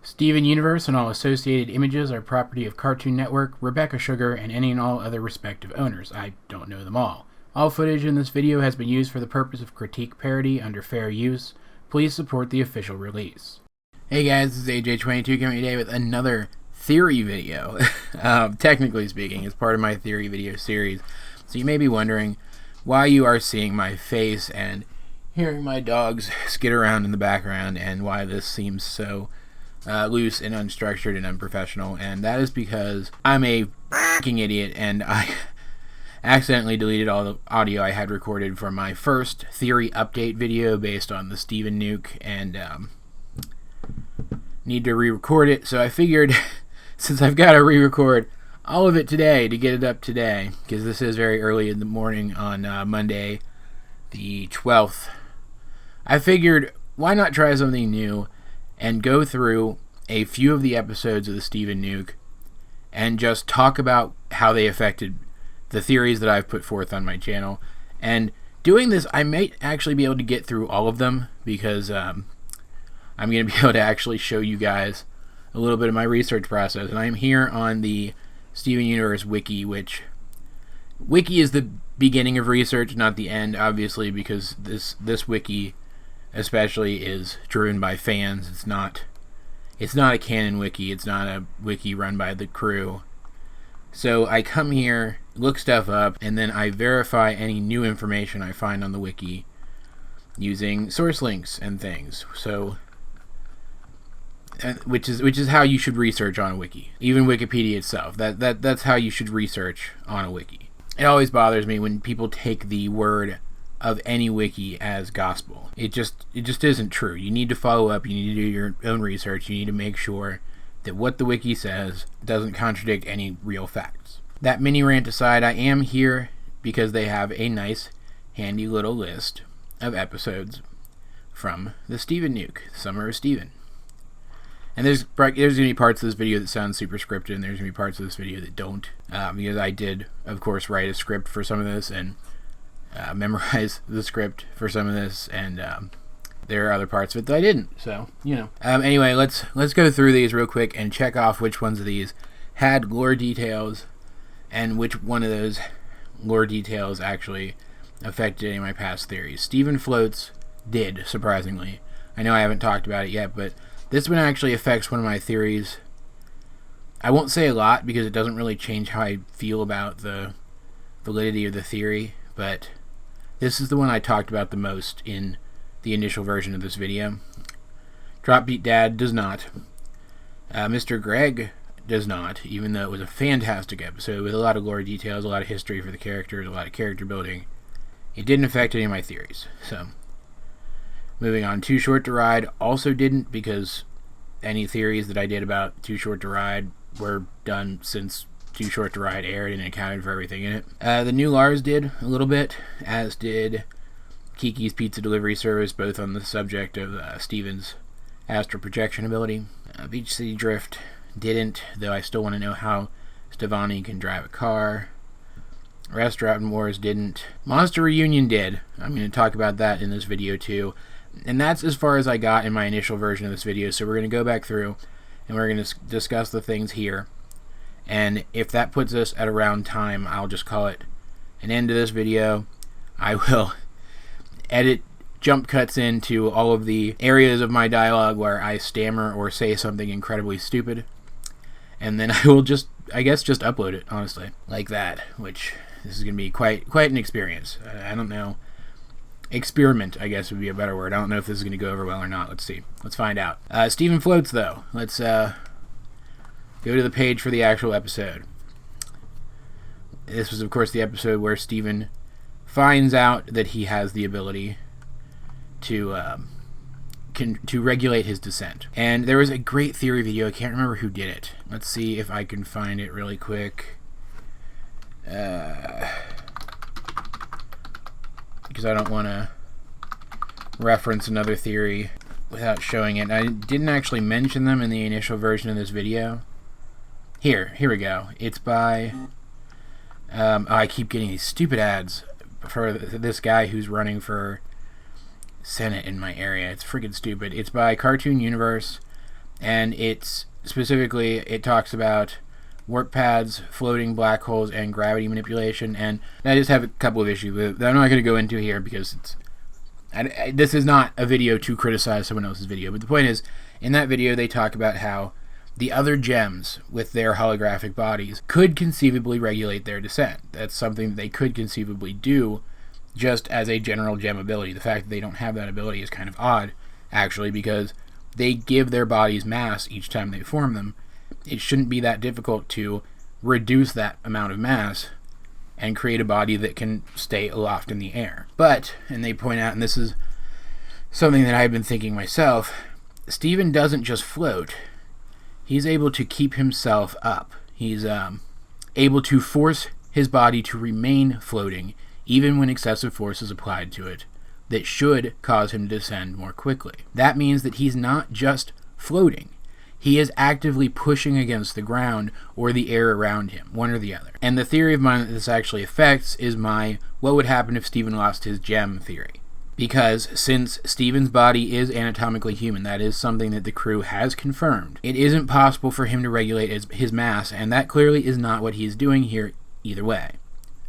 Steven Universe and all associated images are property of Cartoon Network, Rebecca Sugar, and any and all other respective owners. I don't know them all. All footage in this video has been used for the purpose of critique parody under fair use. Please support the official release. Hey guys, this is AJ22 coming today with another theory video. Technically speaking, it's part of my theory video series. So you may be wondering why you are seeing my face and hearing my dogs skid around in the background and why this seems so loose and unstructured and unprofessional, and that is because I'm a f***ing idiot and I accidentally deleted all the audio I had recorded for my first theory update video based on the Stevennuke, and need to re-record it. So I figured since I've got to re-record all of it today to get it up today, because this is very early in the morning on Monday the 12th, I figured why not try something new and go through a few of the episodes of the Stevennuke and just talk about how they affected the theories that I've put forth on my channel. And doing this, I might actually be able to get through all of them, because I'm going to be able to actually show you guys a little bit of my research process. And I'm here on the Steven Universe wiki, which wiki is the beginning of research, not the end, obviously, because this wiki especially is driven by fans. It's not a canon wiki. It's not a wiki run by the crew. So I come here, look stuff up, and then I verify any new information I find on the wiki using source links and things. So which is how you should research on a wiki. Even Wikipedia itself. That's how you should research on a wiki. It always bothers me when people take the word of any wiki as gospel. It just isn't true. You need to follow up, you need to do your own research, you need to make sure that what the wiki says doesn't contradict any real facts. That mini rant aside, I am here because they have a nice handy little list of episodes from the Stevennuke, Summer of Steven. And there's going to be parts of this video that sound super scripted, and there's going to be parts of this video that don't, because I did, of course, write a script for some of this, and memorize the script for some of this, and there are other parts of it that I didn't, so you know. Anyway, let's go through these real quick and check off which ones of these had lore details and which one of those lore details actually affected any of my past theories. Steven Floats did, surprisingly. I know I haven't talked about it yet, but this one actually affects one of my theories. I won't say a lot because it doesn't really change how I feel about the validity of the theory, but this is the one I talked about the most in the initial version of this video. Drop Beat Dad does not. Mr. Greg does not, even though it was a fantastic episode with a lot of lore details, a lot of history for the characters, a lot of character building. It didn't affect any of my theories. So, moving on. Too Short to Ride also didn't, because any theories that I did about Too Short to Ride were done since Too Short to Ride aired and accounted for everything in it. The new Lars did a little bit, as did Kiki's Pizza Delivery Service, both on the subject of Steven's astral projection ability. Beach City Drift didn't, though I still want to know how Stevennuke can drive a car. Restaurant Wars didn't. Monster Reunion did. I'm going to talk about that in this video too. And that's as far as I got in my initial version of this video, so we're going to go back through and we're going to discuss the things here. And if that puts us at around time, I'll just call it an end to this video. I will edit jump cuts into all of the areas of my dialogue where I stammer or say something incredibly stupid. And then I will just, I guess, just upload it, honestly, like that, which this is going to be quite an experience. I don't know. Experiment, I guess, would be a better word. I don't know if this is going to go over well or not. Let's see. Let's find out. Steven Floats, though. Let's go to the page for the actual episode. This was, of course, the episode where Steven finds out that he has the ability to regulate his descent. And there was a great theory video. I can't remember who did it. Let's see if I can find it really quick. Because I don't want to reference another theory without showing it. I didn't actually mention them in the initial version of this video. Here we go. It's by I keep getting these stupid ads for this guy who's running for Senate in my area. It's freaking stupid. It's by Cartoon Universe, And it's specifically, it talks about warp pads, floating black holes, and gravity manipulation. And I just have a couple of issues with it that I'm not going to go into here because this is not a video to criticize someone else's video. But the point is, in that video, they talk about how the other gems with their holographic bodies could conceivably regulate their descent. That's something that they could conceivably do just as a general gem ability. The fact that they don't have that ability is kind of odd, actually, because they give their bodies mass each time they form them. It shouldn't be that difficult to reduce that amount of mass and create a body that can stay aloft in the air. But, and they point out, and this is something that I've been thinking myself, Steven doesn't just float. He's able to keep himself up. He's able to force his body to remain floating even when excessive force is applied to it that should cause him to descend more quickly. That means that he's not just floating. He is actively pushing against the ground or the air around him, one or the other. And the theory of mine that this actually affects is my what would happen if Steven lost his gem theory. Because since Steven's body is anatomically human, that is something that the crew has confirmed, it isn't possible for him to regulate his mass, and that clearly is not what he's doing here either way.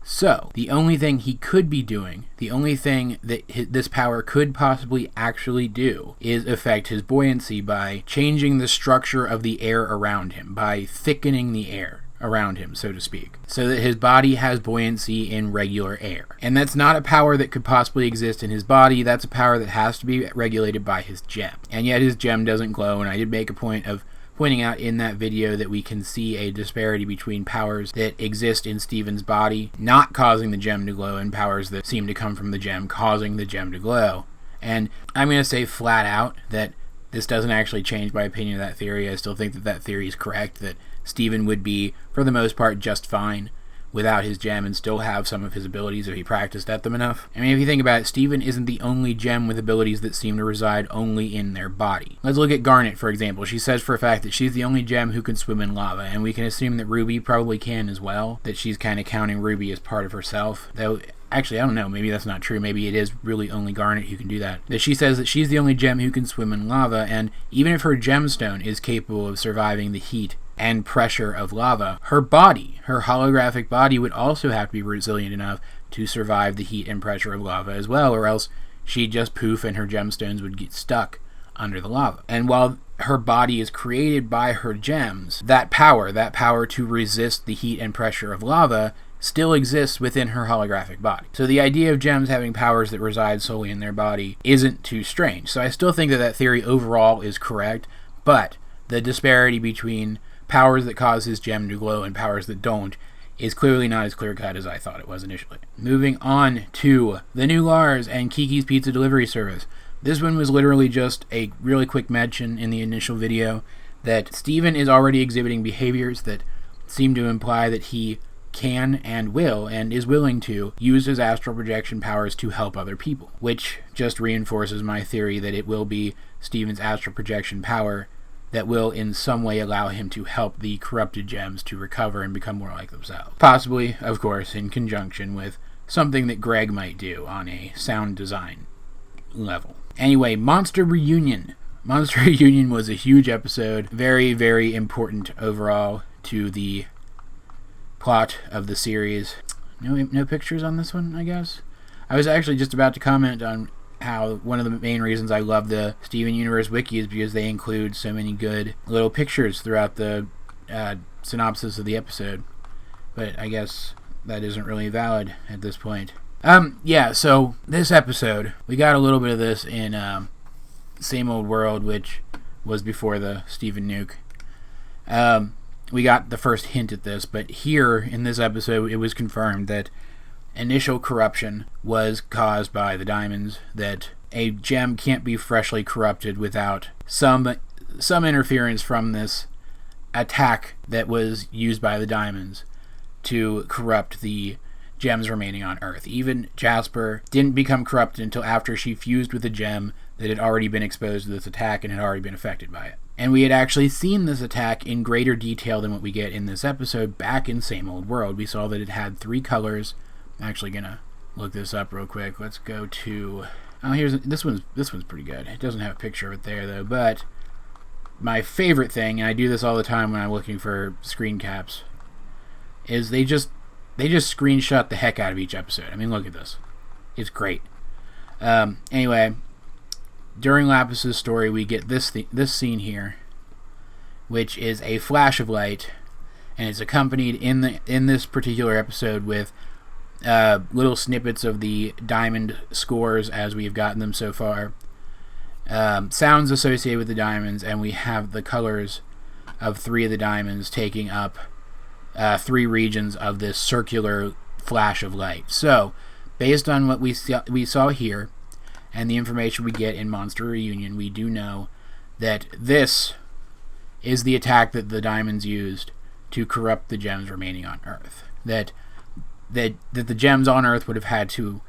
So, the only thing he could be doing, the only thing that this power could possibly actually do, is affect his buoyancy by changing the structure of the air around him, by thickening the air around him, so to speak, so that his body has buoyancy in regular air. And that's not a power that could possibly exist in his body, that's a power that has to be regulated by his gem. And yet his gem doesn't glow, and I did make a point of pointing out in that video that we can see a disparity between powers that exist in Steven's body not causing the gem to glow and powers that seem to come from the gem causing the gem to glow. And I'm going to say flat out that this doesn't actually change my opinion of that theory. I still think that that theory is correct, that Steven would be, for the most part, just fine without his gem and still have some of his abilities if he practiced at them enough. I mean, if you think about it, Steven isn't the only gem with abilities that seem to reside only in their body. Let's look at Garnet, for example. She says for a fact that she's the only gem who can swim in lava, and we can assume that Ruby probably can as well, that she's kind of counting Ruby as part of herself. Though, actually, I don't know, maybe that's not true. Maybe it is really only Garnet who can do that. That she says that she's the only gem who can swim in lava, and even if her gemstone is capable of surviving the heat and pressure of lava, her body, her holographic body, would also have to be resilient enough to survive the heat and pressure of lava as well, or else she'd just poof and her gemstones would get stuck under the lava. And while her body is created by her gems, that power to resist the heat and pressure of lava still exists within her holographic body. So the idea of gems having powers that reside solely in their body isn't too strange. So I still think that that theory overall is correct, but the disparity between powers that cause his gem to glow and powers that don't is clearly not as clear-cut as I thought it was initially. Moving on to the new Lars and Kiki's Pizza Delivery Service. This one was literally just a really quick mention in the initial video that Steven is already exhibiting behaviors that seem to imply that he can and will and is willing to use his astral projection powers to help other people, which just reinforces my theory that it will be Steven's astral projection power that will in some way allow him to help the corrupted gems to recover and become more like themselves. Possibly, of course, in conjunction with something that Greg might do on a sound design level. Anyway, Monster Reunion. Monster Reunion was a huge episode, very, very important overall to the plot of the series. No pictures on this one, I guess? I was actually just about to comment on how one of the main reasons I love the Steven Universe wiki is because they include so many good little pictures throughout the synopsis of the episode. But I guess that isn't really valid at this point. Yeah, so this episode, we got a little bit of this in Same Old World, which was before the Stevennuke. We got the first hint at this, but here in this episode, it was confirmed that initial corruption was caused by the diamonds, that a gem can't be freshly corrupted without some interference from this attack that was used by the diamonds to corrupt the gems remaining on Earth. Even Jasper didn't become corrupted until after she fused with a gem that had already been exposed to this attack and had already been affected by it. And we had actually seen this attack in greater detail than what we get in this episode back in Same Old World. We saw that it had 3 colors. I'm actually gonna look this up real quick. Let's go to... Oh, here's... This one's pretty good. It doesn't have a picture of it there, though, but my favorite thing, and I do this all the time when I'm looking for screen caps, is they just screenshot the heck out of each episode. I mean, look at this. It's great. Anyway, during Lapis' story, we get this scene here, which is a flash of light, and it's accompanied in this particular episode with little snippets of the diamond scores as we've gotten them so far. Sounds associated with the diamonds, and we have the colors of 3 of the diamonds taking up 3 regions of this circular flash of light. So, based on what we saw here, and the information we get in Monster Reunion, we do know that this is the attack that the diamonds used to corrupt the gems remaining on Earth. That the gems on Earth would have had to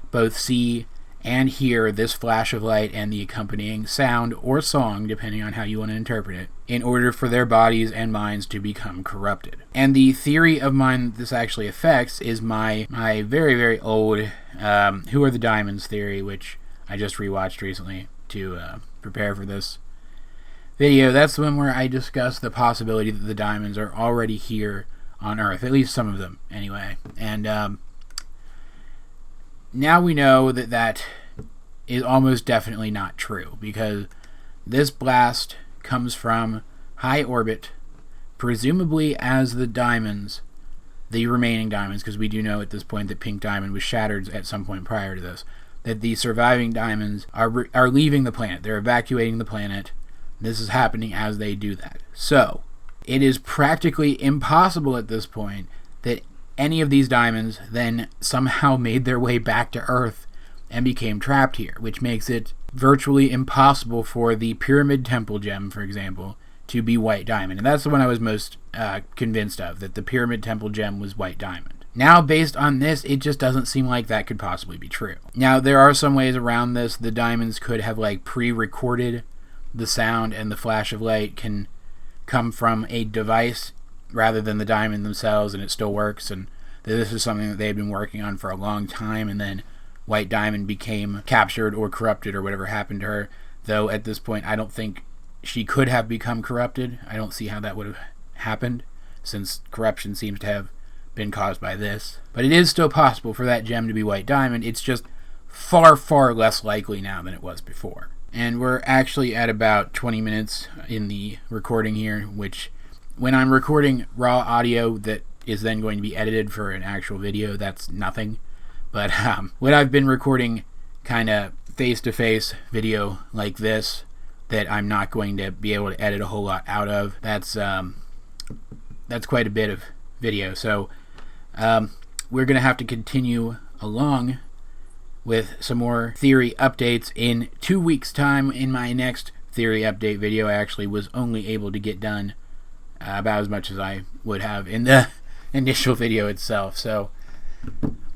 both see and hear this flash of light and the accompanying sound or song, depending on how you want to interpret it, in order for their bodies and minds to become corrupted. And the theory of mine that this actually affects is my very, very old Who Are the Diamonds theory, which I just rewatched recently to prepare for this video. That's the one where I discuss the possibility that the diamonds are already here on Earth, at least some of them anyway. And now we know that is almost definitely not true, because this blast comes from high orbit, presumably as the diamonds, the remaining diamonds, because we do know at this point that Pink Diamond was shattered at some point prior to this, that the surviving diamonds are leaving the planet. They're evacuating the planet. This is happening as they do that. So, it is practically impossible at this point that any of these diamonds then somehow made their way back to Earth and became trapped here, which makes it virtually impossible for the Pyramid Temple gem, for example, to be white diamond. And that's the one I was most convinced of, that the Pyramid Temple gem was white diamond. Now, based on this, it just doesn't seem like that could possibly be true. Now, there are some ways around this. The diamonds could have pre-recorded the sound, and the flash of light can come from a device rather than the diamond themselves, and it still works, and this is something that they've been working on for a long time, and then White Diamond became captured or corrupted or whatever happened to her, though at this point I don't think she could have become corrupted. I don't see how that would have happened, since corruption seems to have been caused by this. But it is still possible for that gem to be White Diamond. It's just far, far less likely now than it was before. And we're actually at about 20 minutes in the recording here, which, when I'm recording raw audio that is then going to be edited for an actual video, that's nothing. But when I've been recording kind of face-to-face video like this, that I'm not going to be able to edit a whole lot out of, that's quite a bit of video. So we're going to have to continue along with some more theory updates in 2 weeks' time. In my next theory update video, I actually was only able to get done about as much as I would have in the initial video itself. So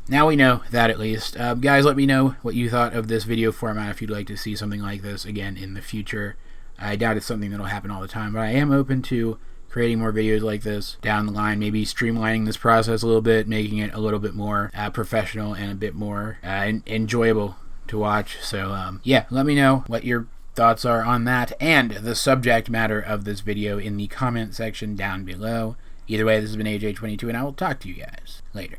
now we know that, at least. Guys, let me know what you thought of this video format if you'd like to see something like this again in the future. I doubt it's something that'll happen all the time, but I am open to creating more videos like this down the line, maybe streamlining this process a little bit, making it a little bit more professional and a bit more enjoyable to watch. So yeah, let me know what your thoughts are on that and the subject matter of this video in the comment section down below. Either way, this has been AJ22, and I will talk to you guys later.